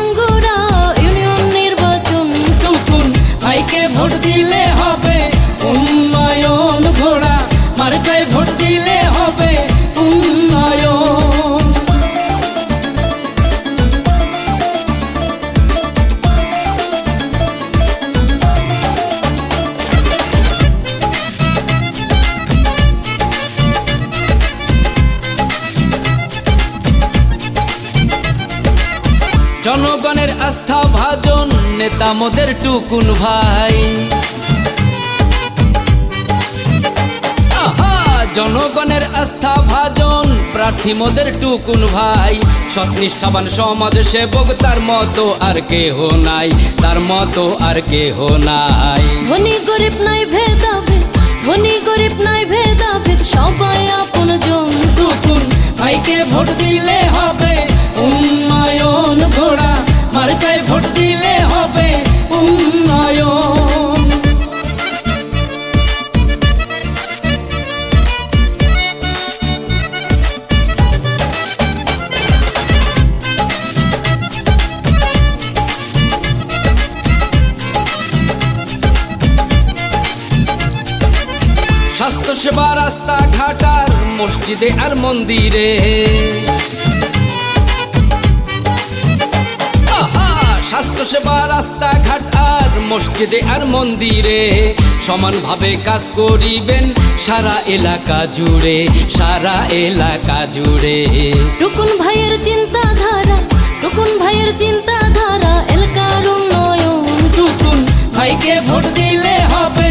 Bhangura union নির্বাচন। টুকুন ভাইকে vote দিলে হবে উন্নয়ন, ঘোড়া মার্কায় ভোট দিলে হবে উন্নয়ন। জনগণের আস্থা ভাজন নেতা মোদের টুকুন ভাই। আহা, জনগণের আস্থা ভাজন প্রার্থী মোদের টুকুন ভাই। সৎনিষ্ঠাবান সমাজ সেবক তার মতো আর কেহ নাই, তার মতো আর কেহ নাই। ধনী গরিব নাই ভেদাভেদ, ধনী গরিব নাই ভেদাভেদ, সবাই আপনজন। টুকুন ভাইকে ভোট দিলে হবে উন্নয়ন, ঘোড়া মার্কায় ভোট দিলে হবে উন্নয়ন। স্বাস্থ্যসেবা রাস্তাঘাট আর মসজিদে আর মন্দিরে, স্বাস্থ্যসেবা রাস্তাঘাট আর মসজিদে আর মন্দিরে সমানভাবে কাজ করিবেন সারা এলাকা জুড়ে, সারা এলাকা জুড়ে। টুকুন ভাইয়ের চিন্তাধারা, টুকুন ভাইয়ের চিন্তাধারা এলাকার উন্নয়ন। টুকুন ভাইকে ভোট দিলে হবে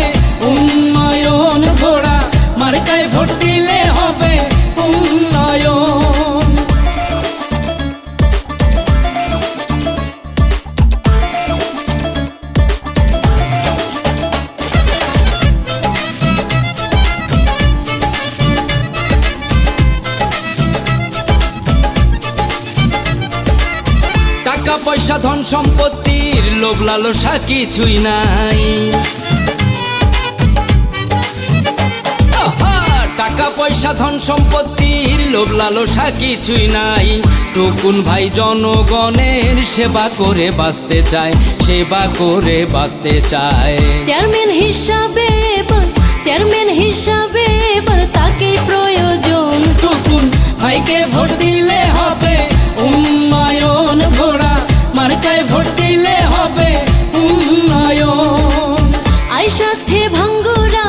উন্নয়ন, ঘোড়া মার্কায় ভোট দিলে হবে উন্নয়ন। টাকা পয়সা ধন সম্পত্তির লোভ লালসা কিছুই নাই। আহা, টাকা পয়সা ধন সম্পত্তির লোভ লালসা কিছুই নাই। টুকুন ভাই জনগণের সেবা করে বাঁচতে চায়, সেবা করে বাঁচতে চায়। চেয়ারম্যান হিসাবে এবার, চেয়ারম্যান হিসাবে এবার তাকেই প্রয়োজন। টুকুন ভাইকে ভোট দিলে হবে উন্নয়ন, ঘোড়া মার্কায় ভোট দিলে হবে উন্নয়ন। আইসাছে ভাঙ্গুরা,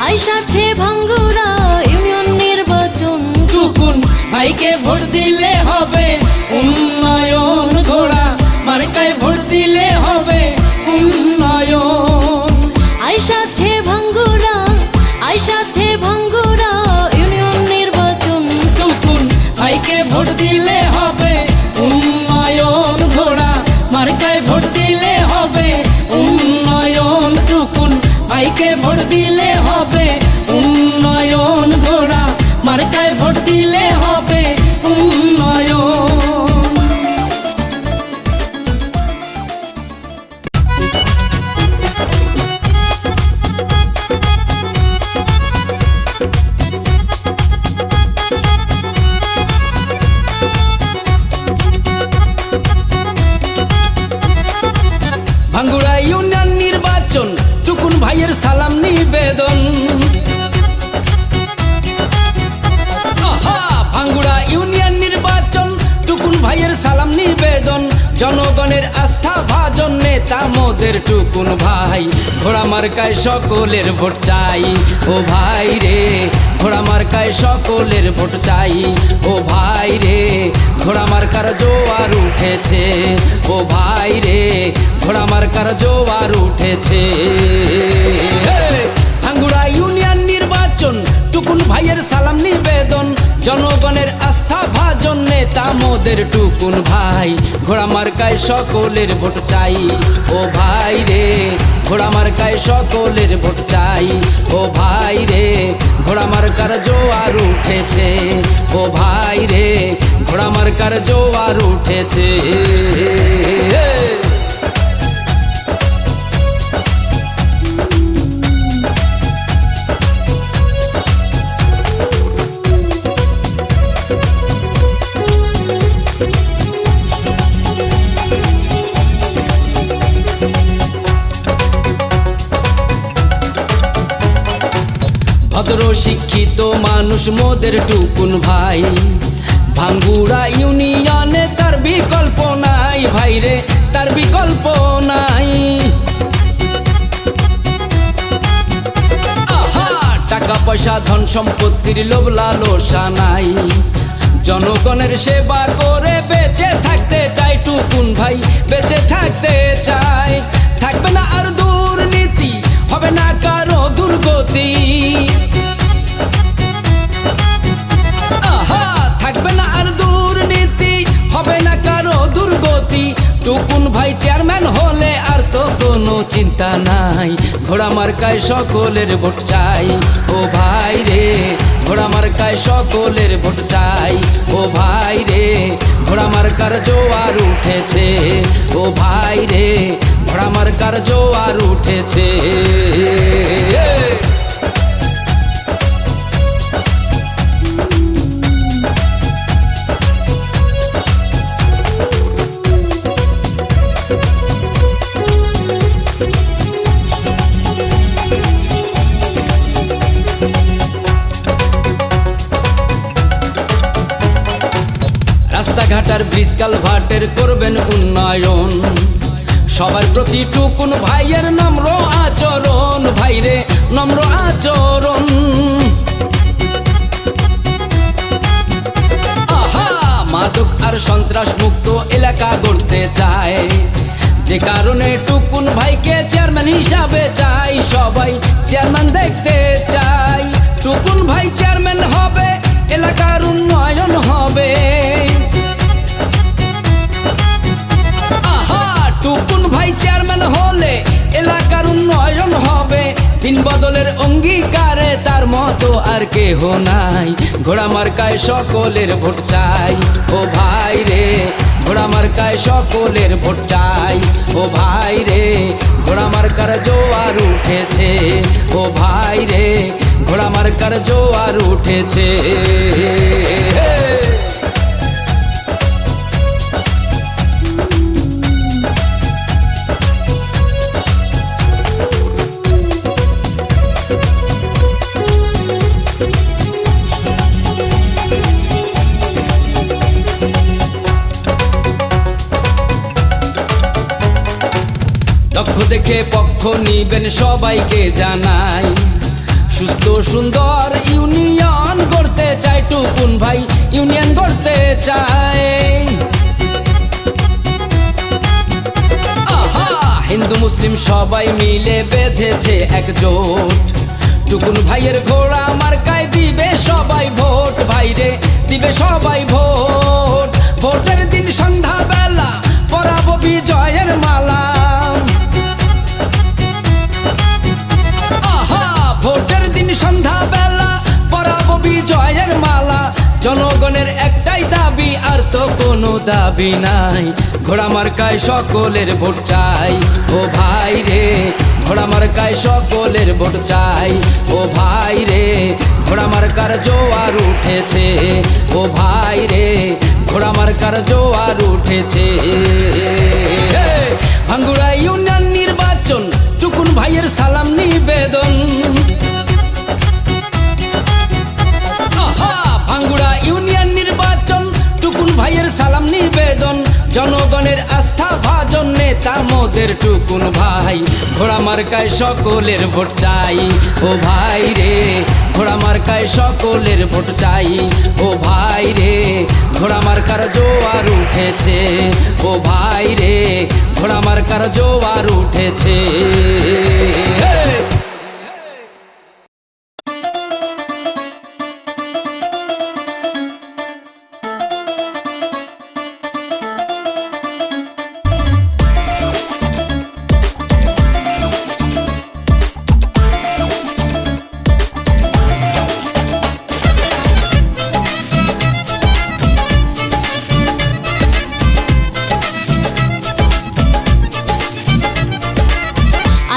আইসাছে ভাঙ্গুরা ইউনিয়ন নির্বাচন। টুকুন ভাইকে ভোট দিলে হবে উন্নয়ন, ঘোড়া মার্কায় ভোট দিলে হবে উন্নয়ন। আইসাছে ভাঙ্গুরা, আইসাছে ভাঙ্গুরা ইউনিয়ন নির্বাচন। টুকুন ভাইকে ভোট দিলে হবে উন্নয়ন, ঘোড়া মার্কায় ভোট দিলে হবে উন্নয়ন। টুকুন ভাইকে ভোট দিলে হবে উন্নয়ন, ঘোড়া মার্কায় ভোট দিলে হবে উন্নয়ন। ভাঙ্গুড়া ইউনিয়ন নির্বাচন টুকুন ভাইয়ের সালাম নিবেদন। আহা, ভাঙ্গুড়া ইউনিয়ন নির্বাচন টুকুন ভাইয়ের সালাম নিবেদন। জনগণের আস্থা ভাজন নেতা মোদের টুকুন ভাই। ঘোড়া মার্কায় সকলের ভোট চাই, ও ভাই রে ঘোড়া মার্কায় সকলের ভোট চাই। ও ভাই রে ঘোড়া মার্কার জোয়ার উঠেছে, ও ভাই রে ঘোড়া মার্কার জোয়ার উঠেছে। ভাঙ্গুড়া ইউনিয়ন নির্বাচন টুকুন ভাইয়ের সালাম নিবেদন। জনগণের আস্থা ভাজন নেতা মোদের টুকুন ভাই। ঘোড়া মার্কায় সকলের ভোট চাই, ও ভাই রে ঘোড়া মার্কায় সকলের ভোট চাই। ও ভাই রে ঘোড়া মার্কার জোয়ার উঠেছে, ও ভাই রে ঘোড়া মার্কার জোয়ার উঠেছে। ভদ্র শিক্ষিত মানুষ মোদের টুকুন ভাই, ভাঙ্গুড়া ইউনিয়নে তার বিকল্প নাই ভাইরে, তার বিকল্প নাই। আহা, টাকা পয়সা ধন সম্পত্তির লোভ লালসা নাই, জনগণের সেবা করে বেঁচে থাকতে চাই টুকুন ভাই, বেঁচে থাকতে চাই। থাকবে না আর দুর্নীতি, হবে না কারো দুর্গতি। আহা, থাকবে না আর দুর্নীতি, হবে না কারো দুর্গতি। টুকুন ভাই চেয়ারম্যান হলে আর তো কোনো চিন্তা নাই, ঘোড়া মার্কায় সকলের ভোট চাই। ও ভাই রে, ঘোড়া মার্কায় সকলের ভোট চাই। ও ভাই রে, ঘোড়া মার্কার জোয়ার উঠেছে। ও ভাই রে, ঘোড়া মার্কার জোয়ার উঠেছে। রাস্তাঘাটার ব্রিজ কালভার্টের করবেন উন্নয়ন, সবার প্রতি টুকুন ভাইয়ের নম্র আচরণ, ভাইরে নম্র আচরণ। আহা, মাদক আর সন্ত্রাস মুক্ত এলাকা গড়তে চায়, যে কারণে টুকুন ভাইকে চেয়ারম্যান হিসাবে চাই। সবাই চেয়ারম্যান দেখতে চাই, টুকুন ভাই চেয়ারম্যান হবে, এলাকার উন্নয়ন হবে। আহা, টুকুন ভাই চেয়ারম্যান হলে এলাকার উন্নয়ন হবে। দিন বদলের অঙ্গীকারে তার মতো আর কেহ নাই, ঘোড়া মার্কায় সকলের ভোট চাই। ও ভাই রে, ঘোড়া মার্কায় সকলের ভোট চাই। ও ভাই রে, ঘোড়া মার্কার জোয়ার উঠেছে। ও ভাই রে, ঘোড়া মার্কার জোয়ার উঠেছে। লক্ষ্য দেখে পক্ষ নিবেন সবাইকে জানাই, সুস্থ সুন্দর ইউনিয়ন গড়তে চাই টুকুন ভাই, ইউনিয়ন গড়তে চাই। আহা, হিন্দু মুসলিম সবাই মিলে বেঁধেছে একজোট, টুকুন ভাইয়ের ঘোড়া মার্কায় দিবে সবাই ভোট, ভাইরে দিবে সবাই ভোট। ভোটের দিন সন্ধ্যা বেলা পরাবো বিজয়ের মালা। ভোটের দিন সন্ধ্যা বেলা পরাবো বিজয়ের মালা। জনগণের একটাই দাবি, আর তো কোনো দাবি নাই, ঘোড়া মার্কায় সকলের ভোট চাই। ও ভাই রে, ঘোড়া মার্কায় সকলের ভোট চাই। ও ভাই রে, ঘোড়া মার্কার জোয়ার উঠেছে। ও ভাই রে, ঘোড়া মার্কার জোয়ার উঠেছে। ভাঙ্গুড়া ইউনিয়ন নির্বাচন, টুকুন ভাইয়ের সালাম নিবেদন। আহা, ভাঙ্গুড়া ইউনিয়ন নির্বাচন, টুকুন ভাইয়ের সালাম নিবেদন। জনগণের আস্থা ভাজন নেতা মোদের টুকুন ভাই, ঘোড়া মার্কায় সকলের ভোট চাই। ও ভাই রে, ঘোড়া মার্কায় সকলের ভোট চাই। ও ভাই রে, ঘোড়া মার্কার জোয়ার উঠেছে। ও ভাই রে, ঘোড়া মার্কার জোয়ার উঠেছে।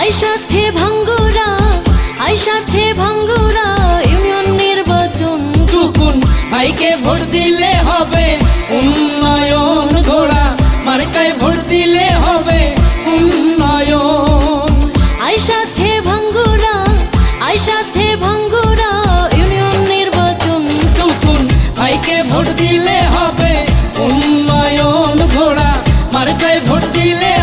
আইসাছে ভাঙ্গুড়া, আইসাছে ভাঙ্গুড়া ইউনিয়ন নির্বাচন, টুকুন ভাইকে ভোট দিলে হবে উন্নয়ন। ঘোড়া মার্কায় ভোট দিলে হবে উন্নয়ন। আইসাছে ভাঙ্গুড়া, আইসাছে ভাঙ্গুড়া দিলে